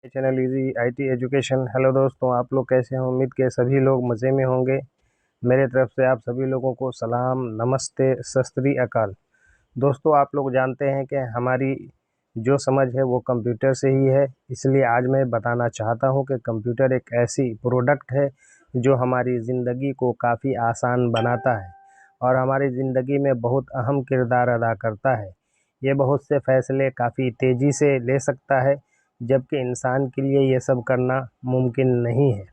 Channel easy IT education. Hello दोस्तों, आप लोग कैसे हैं? उम्मीद के सभी लोग मज़े में होंगे। मेरे तरफ से आप सभी लोगों को सलाम, नमस्ते, सत श्री अकाल। दोस्तों, आप लोग जानते हैं कि हमारी जो समझ है वो कंप्यूटर से ही है, इसलिए आज मैं बताना चाहता हूं कि कंप्यूटर एक ऐसी प्रोडक्ट है जो हमारी ज़िंदगी को काफ़ी आसान बनाता है और हमारी ज़िंदगी में बहुत अहम किरदार अदा करता है। ये बहुत से फ़ैसले काफ़ी तेज़ी से ले सकता है, जबकि इंसान के लिए ये सब करना मुमकिन नहीं है।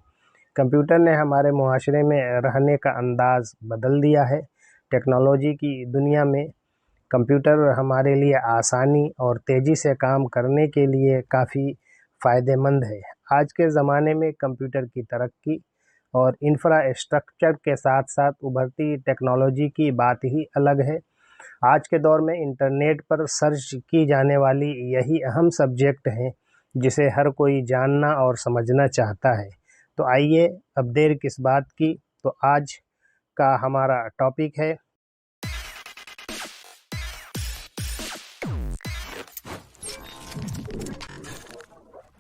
कंप्यूटर ने हमारे मुआशरे में रहने का अंदाज़ बदल दिया है। टेक्नोलॉजी की दुनिया में कंप्यूटर हमारे लिए आसानी और तेज़ी से काम करने के लिए काफ़ी फ़ायदेमंद है। आज के ज़माने में कंप्यूटर की तरक्की और इंफ्रास्ट्रक्चर के साथ साथ उभरती टेक्नोलॉजी की बात ही अलग है। आज के दौर में इंटरनेट पर सर्च की जाने वाली यही अहम सब्जेक्ट हैं जिसे हर कोई जानना और समझना चाहता है। तो आइए, अब देर किस बात की, तो आज का हमारा टॉपिक है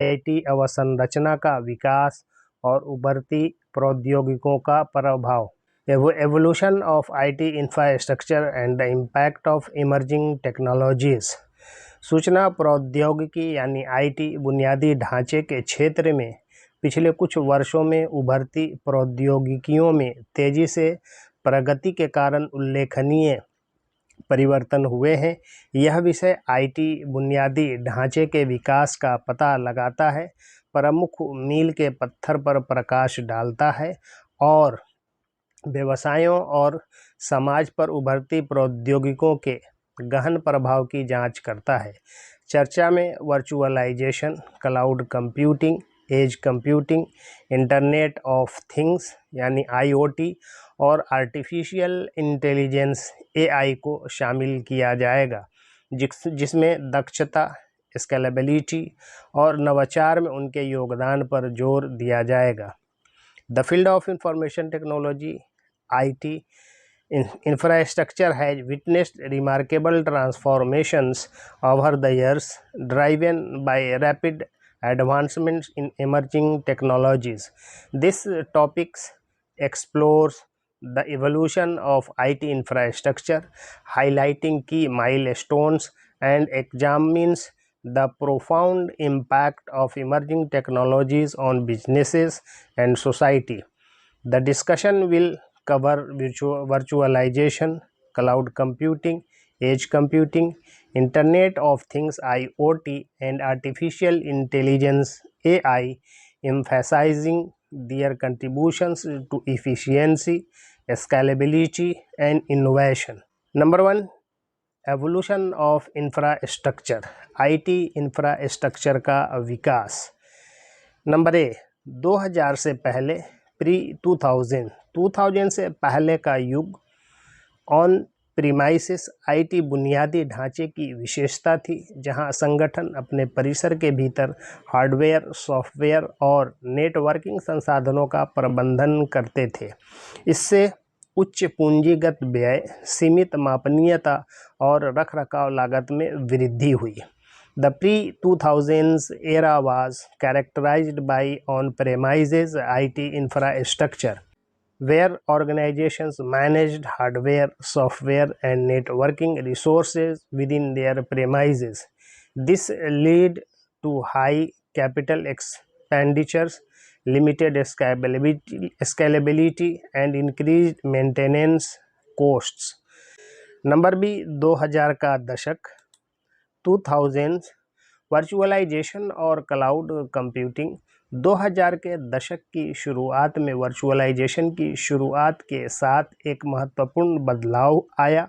आईटी अवसंरचना का विकास और उभरती प्रौद्योगिकियों का प्रभाव। Evolution of IT infrastructure and the impact of emerging technologies. सूचना प्रौद्योगिकी यानी आईटी बुनियादी ढांचे के क्षेत्र में पिछले कुछ वर्षों में उभरती प्रौद्योगिकियों में तेज़ी से प्रगति के कारण उल्लेखनीय परिवर्तन हुए हैं। यह विषय आईटी बुनियादी ढांचे के विकास का पता लगाता है, प्रमुख मील के पत्थर पर प्रकाश डालता है और व्यवसायों और समाज पर उभरती प्रौद्योगिकियों के गहन प्रभाव की जांच करता है। चर्चा में virtualization, cloud computing, edge computing, internet of things यानी आईओटी और आर्टिफिशियल इंटेलिजेंस एआई को शामिल किया जाएगा, जिसमें दक्षता, स्केलेबिलिटी और नवाचार में उनके योगदान पर जोर दिया जाएगा। The field of information technology IT infrastructure has witnessed remarkable transformations over the years, driven by rapid advancements in emerging technologies. This topic explores the evolution of IT infrastructure, highlighting key milestones and examines the profound impact of emerging technologies on businesses and society. The discussion will cover virtualization, cloud computing, edge computing, Internet of Things IoT, and artificial intelligence AI, emphasizing their contributions to efficiency, scalability, and innovation. Number 1, evolution of infrastructure, IT infrastructure का विकास। Number A, 2000 से पहले, pre 2000 से पहले का युग on premises IT बुनियादी ढांचे की विशेषता थी, जहां संगठन अपने परिसर के भीतर हार्डवेयर, सॉफ्टवेयर और नेटवर्किंग संसाधनों का प्रबंधन करते थे। इससे उच्च पूंजीगत व्यय, सीमित मापनीयता और रखरखाव लागत में वृद्धि हुई। The pre-2000s era was characterized by on-premises IT infrastructure, where organizations managed hardware, software, and networking resources within their premises. This led to high capital expenditures, limited scalability, and increased maintenance costs. Number B, 2000 का दशक, 2000s, virtualisation और cloud computing. 2000 के दशक की शुरुआत में virtualisation की शुरुआत के साथ एक महत्वपूर्ण बदलाव आया,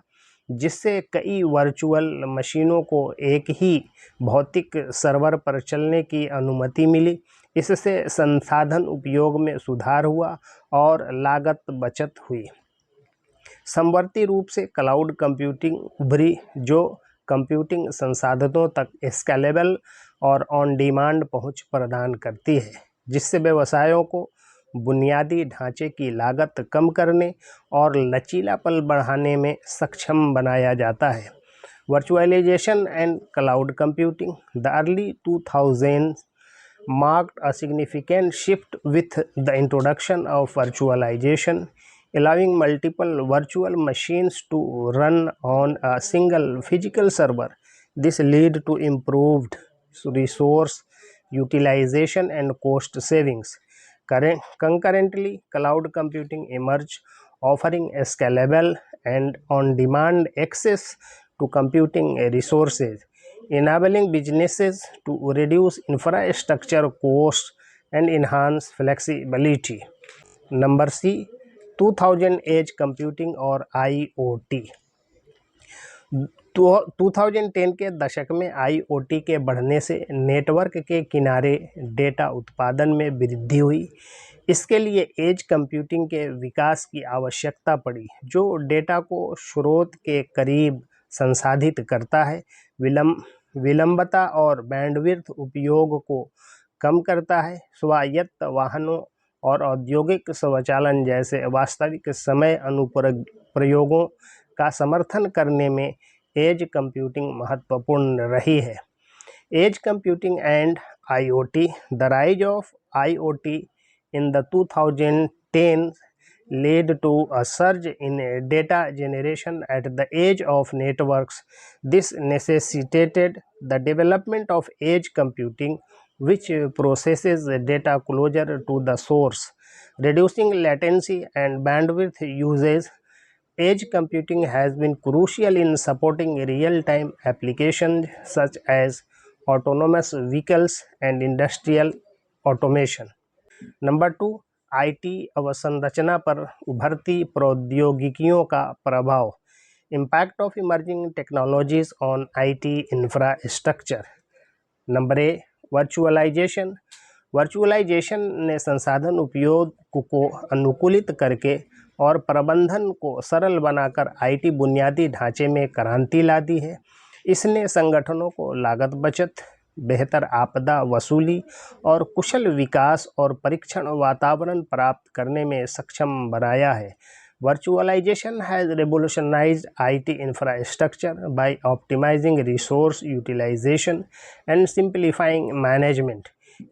जिससे कई वर्चुअल मशीनों को एक ही भौतिक सर्वर पर चलने की अनुमति मिली। इससे संसाधन उपयोग में सुधार हुआ और लागत बचत हुई। समवर्ती रूप से क्लाउड कंप्यूटिंग उभरी, जो कंप्यूटिंग संसाधनों तक स्केलेबल और ऑन डिमांड पहुंच प्रदान करती है, जिससे व्यवसायों को बुनियादी ढांचे की लागत कम करने और लचीलापन बढ़ाने में सक्षम बनाया जाता है। Virtualization and cloud computing. The early 2000s marked a significant shift with the introduction of virtualization, allowing multiple virtual machines to run on a single physical server. This led to improved resource utilization and cost savings. Concurrently, cloud computing emerged, offering a scalable and on-demand access to computing resources, enabling businesses to reduce infrastructure costs and enhance flexibility. Number C 2000 edge computing और IoT। 2010 के दशक में IoT के बढ़ने से network के किनारे data उत्पादन में वृद्धि हुई। इसके लिए एज कंप्यूटिंग के विकास की आवश्यकता पड़ी, जो डेटा को स्रोत के करीब संसाधित करता है, विलंबता और बैंडविड्थ उपयोग को कम करता है। स्वायत्त वाहनों और औद्योगिक स्वचालन जैसे वास्तविक समय अनुप्रयोगों का समर्थन करने में एज कंप्यूटिंग महत्वपूर्ण रही है। Edge computing and IoT। The rise of IoT in the 2010s led to a surge in data generation at the edge of networks. This necessitated the development of edge computing, which processes data closer to the source, reducing latency and bandwidth usage. Edge computing has been crucial in supporting real-time applications such as autonomous vehicles and industrial automation. Number 2, IT अवसंरचना पर उभरती प्रौद्योगिकियों का प्रभाव। Impact of emerging technologies on IT infrastructure. Number A, virtualization. Virtualization ने संसाधन उपयोग को अनुकूलित करके और प्रबंधन को सरल बनाकर IT बुनियादी ढांचे में क्रांति ला दी है। इसने संगठनों को लागत बचत, बेहतर आपदा वसूली और कुशल विकास और परीक्षण वातावरण प्राप्त करने में सक्षम बनाया है। Virtualization has revolutionized IT infrastructure by optimizing resource utilization and simplifying management.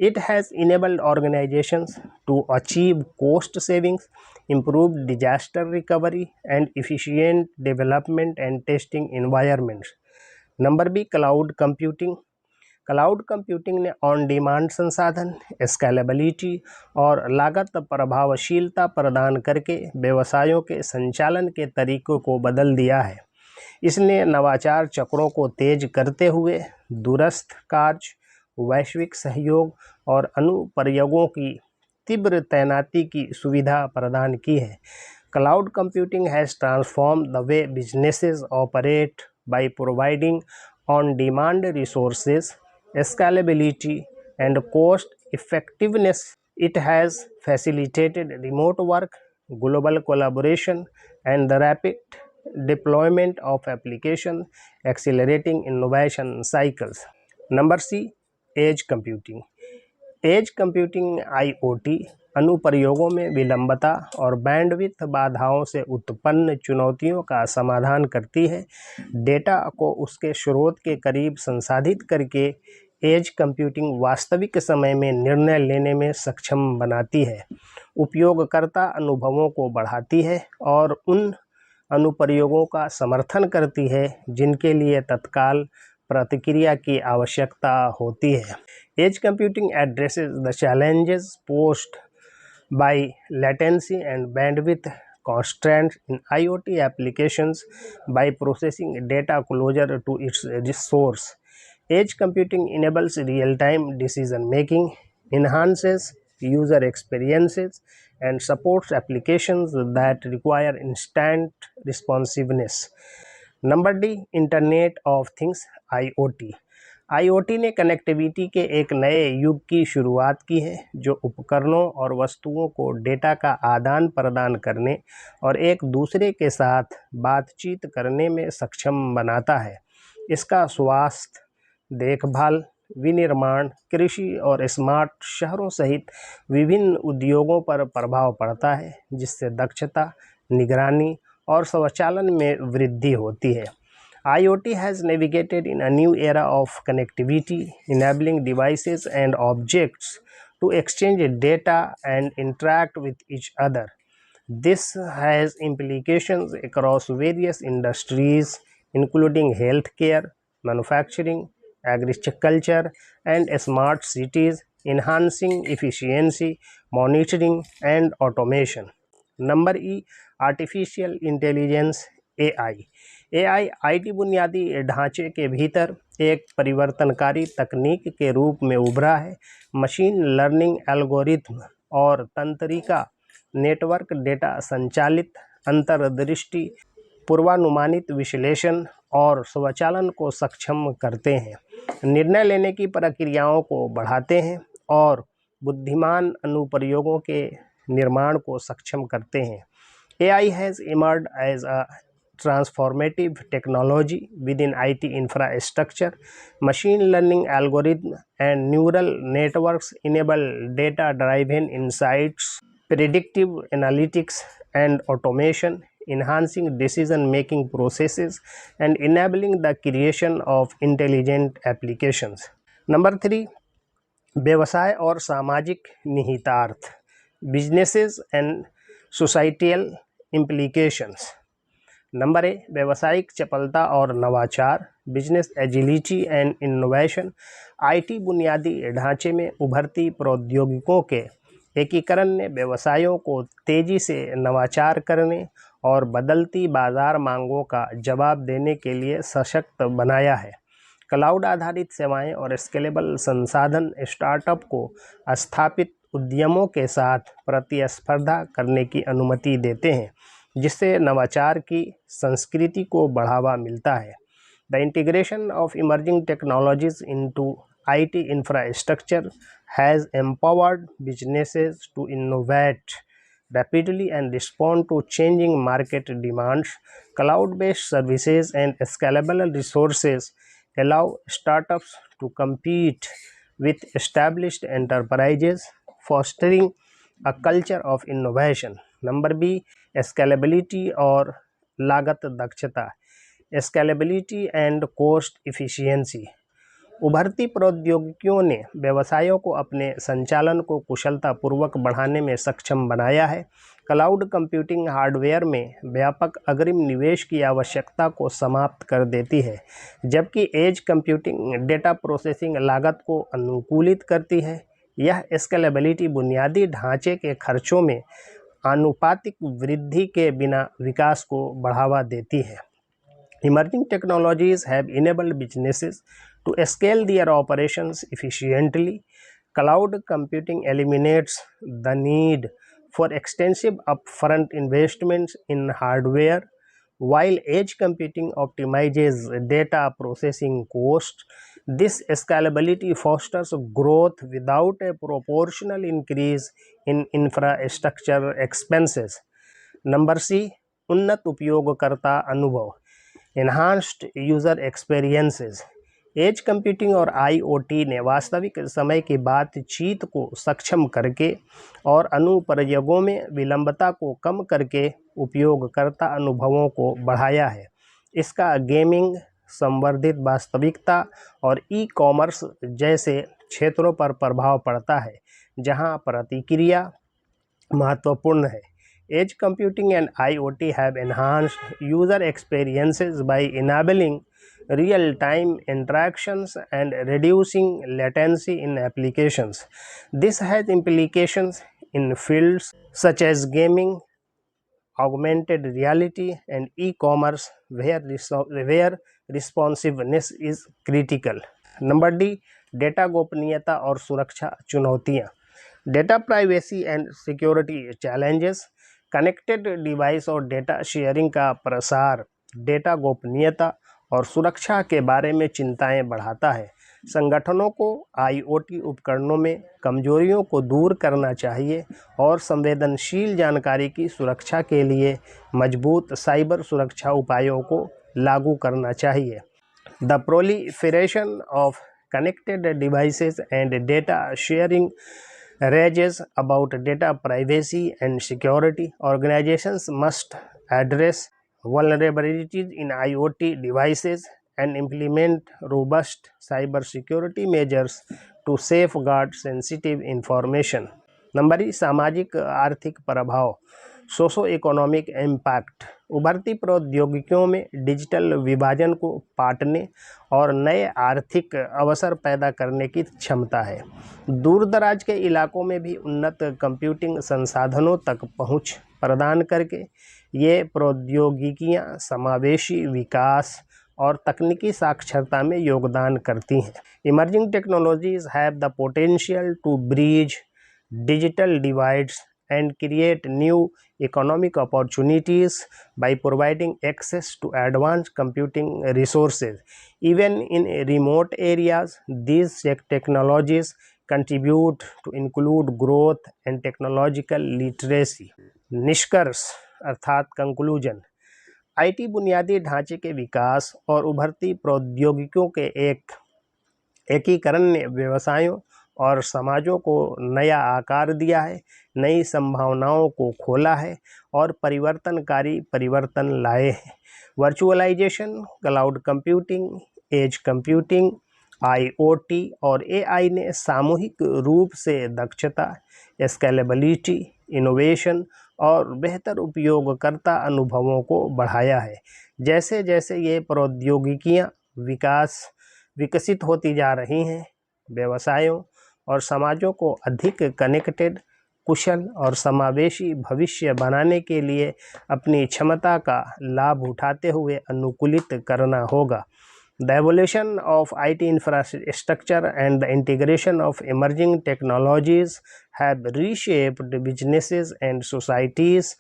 It has enabled organizations to achieve cost savings, improve disaster recovery, and efficient development and testing environments. Number B, cloud computing. Cloud computing ने on demand संसाधन, scalability और लागत प्रभावशीलता प्रदान करके व्यवसायों के संचालन के तरीकों को बदल दिया है। इसने नवाचार चक्रों को तेज करते हुए दूरस्थ कार्य, वैश्विक सहयोग और अनुप्रयोगों की तीव्र तैनाती की सुविधा प्रदान की है। Cloud computing has transform the way businesses operate by providing on-demand resources, scalability, and cost effectiveness. It has facilitated remote work, global collaboration, and the rapid deployment of applications, accelerating innovation cycles. Number C, edge computing. Edge computing IoT अनुप्रयोगों में विलंबता और bandwidth बाधाओं से उत्पन्न चुनौतियों का समाधान करती है। डेटा को उसके स्रोत के करीब संसाधित करके एज कंप्यूटिंग वास्तविक समय में निर्णय लेने में सक्षम बनाती है, उपयोगकर्ता अनुभवों को बढ़ाती है और उन अनुप्रयोगों का समर्थन करती है जिनके लिए तत्काल प्रतिक्रिया की आवश्यकता होती है। Edge computing addresses the challenges posed by latency and bandwidth constraints in IoT applications by processing data closer to its source. Edge computing enables real-time decision making, enhances user experiences, and supports applications that require instant responsiveness. Number D, Internet of Things IoT. IoT ने connectivity के एक नए युग की शुरुआत की है, जो उपकरणों और वस्तुओं को डेटा का आदान प्रदान करने और एक दूसरे के साथ बातचीत करने में सक्षम बनाता है। इसका स्वास्थ्य, देखभाल, विनिर्माण, कृषि और स्मार्ट शहरों सहित विभिन्न उद्योगों पर प्रभाव पड़ता है, जिससे दक्षता, निगरानी और स्वचालन में वृद्धि होती है। IoT has navigated in a new era of connectivity, enabling devices and objects to exchange data and interact with each other. This has implications across various industries, including healthcare, manufacturing, agriculture, and smart cities, enhancing efficiency, monitoring, and automation. Number E artificial intelligence AI AI IT बुनियादी ढांचे के भीतर एक परिवर्तनकारी तकनीक के रूप में उभरा है। मशीन लर्निंग एल्गोरिथम और तंत्रिका नेटवर्क डेटा संचालित अंतर्दृष्टि, पूर्वानुमानित विश्लेषण और स्वचालन को सक्षम करते हैं, निर्णय लेने की प्रक्रियाओं को बढ़ाते हैं और बुद्धिमान अनुप्रयोगों के निर्माण को सक्षम करते हैं। AI has emerged as a transformative technology within IT infrastructure. Machine learning algorithms and neural networks enable data-driven insights, predictive analytics, and automation, enhancing decision-making processes and enabling the creation of intelligent applications. Number 3, व्यवसाय और सामाजिक निहितार्थ, businesses and societal implications. Number A, व्यावसायिक चपलता और नवाचार, business agility and innovation. IT बुनियादी ढांचे में उभरती प्रौद्योगिकों के एकीकरण ने व्यवसायों को तेजी से नवाचार करने और बदलती बाजार मांगों का जवाब देने के लिए सशक्त बनाया है। क्लाउड आधारित सेवाएं और स्केलेबल संसाधन स्टार्टअप को स्थापित उद्यमों के साथ प्रतिस्पर्धा करने की अनुमति देते हैं, जिससे नवाचार की संस्कृति को बढ़ावा मिलता है। The integration of emerging technologies into IT infrastructure has empowered businesses to innovate rapidly and respond to changing market demands. Cloud-based services and scalable resources allow startups to compete with established enterprises, fostering a culture of innovation. Number B, scalability और लागत दक्षता, scalability and cost efficiency. उभरती प्रौद्योगिकियों ने व्यवसायों को अपने संचालन को कुशलतापूर्वक बढ़ाने में सक्षम बनाया है। क्लाउड कंप्यूटिंग हार्डवेयर में व्यापक अग्रिम निवेश की आवश्यकता को समाप्त कर देती है, जबकि एज कंप्यूटिंग डेटा प्रोसेसिंग लागत को अनुकूलित करती है। यह स्केलेबिलिटी बुनियादी ढांचे के खर्चों में आनुपातिक वृद्धि के बिना विकास को बढ़ावा देती है। Emerging technologies have enabled businesses to scale their operations efficiently. Cloud computing eliminates the need for extensive upfront investments in hardware, while edge computing optimizes data processing costs. This scalability fosters growth without a proportional increase in infrastructure expenses. Number C, उन्नत उपयोगकर्ता अनुभव, enhanced user experiences. Edge computing और IoT ने वास्तविक समय की बातचीत को सक्षम करके और अनुप्रयोगों में विलंबता को कम करके उपयोगकर्ता अनुभवों को बढ़ाया है। इसका गेमिंग, संवर्धित वास्तविकता और ई-कॉमर्स जैसे क्षेत्रों पर प्रभाव पड़ता है, जहां प्रतिक्रिया महत्वपूर्ण है। Edge computing and IoT have enhanced user experiences by enabling real-time interactions and reducing latency in applications. This has implications in fields such as gaming, augmented reality, and e-commerce, where responsiveness is critical. Number D, data गोपनीयता और सुरक्षा चुनौतियाँ, data privacy and security challenges. Connected device और data sharing का प्रसार data गोपनीयता और सुरक्षा के बारे में चिंताएं बढ़ाता है। संगठनों को IoT उपकरणों में कमजोरियों को दूर करना चाहिए और संवेदनशील जानकारी की सुरक्षा के लिए मजबूत साइबर सुरक्षा उपायों को लागू करना चाहिए। The proliferation of connected devices and data sharing raises about data privacy and security. Organizations must address vulnerabilities in IoT devices and implement robust cybersecurity measures to safeguard sensitive information. Number ई सामाजिक आर्थिक प्रभाव, socio economic impact. उभरती प्रौद्योगिकियों में digital विभाजन को पाटने और नए आर्थिक अवसर पैदा करने की क्षमता है। दूर दराज के इलाकों में भी उन्नत कंप्यूटिंग संसाधनों तक पहुंच प्रदान करके ये प्रौद्योगिकियां समावेशी विकास और तकनीकी साक्षरता में योगदान करती हैं। Emerging technologies have the potential to bridge digital divides and create new economic opportunities by providing access to advanced computing resources. Even in remote areas, these technologies contribute to include growth and technological literacy. निष्कर्ष अर्थात conclusion, IT बुनियादी ढांचे के विकास और उभरती प्रौद्योगिकियों के एकीकरण ने व्यवसायों और समाजों को नया आकार दिया है, नई संभावनाओं को खोला है और परिवर्तनकारी परिवर्तन लाए हैं। Virtualization, cloud computing, edge computing, IoT और एआई ने सामूहिक रूप से दक्षता, स्केलेबिलिटी, इनोवेशन और बेहतर उपयोगकर्ता अनुभवों को बढ़ाया है। जैसे जैसे ये प्रौद्योगिकियां विकसित होती जा रही हैं, व्यवसायों और समाजों को अधिक कनेक्टेड, कुशल और समावेशी भविष्य बनाने के लिए अपनी क्षमता का लाभ उठाते हुए अनुकूलित करना होगा। The evolution of IT infrastructure and the integration of emerging technologies have reshaped businesses and societies,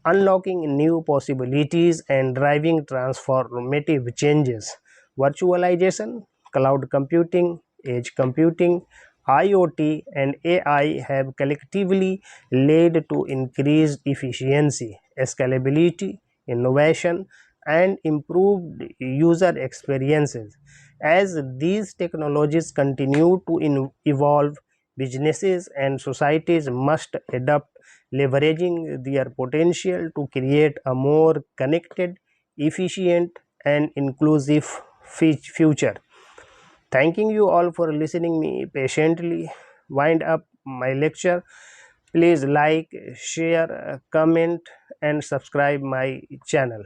unlocking new possibilities and driving transformative changes. Virtualization, cloud computing, edge computing, IoT and AI have collectively led to increased efficiency, scalability, innovation, and improved user experiences. As these technologies continue to evolve, businesses and societies must adapt, leveraging their potential to create a more connected, efficient, and inclusive future. Thanking you all for listening me patiently. Wind up my lecture. Please like, share, comment, and subscribe my channel.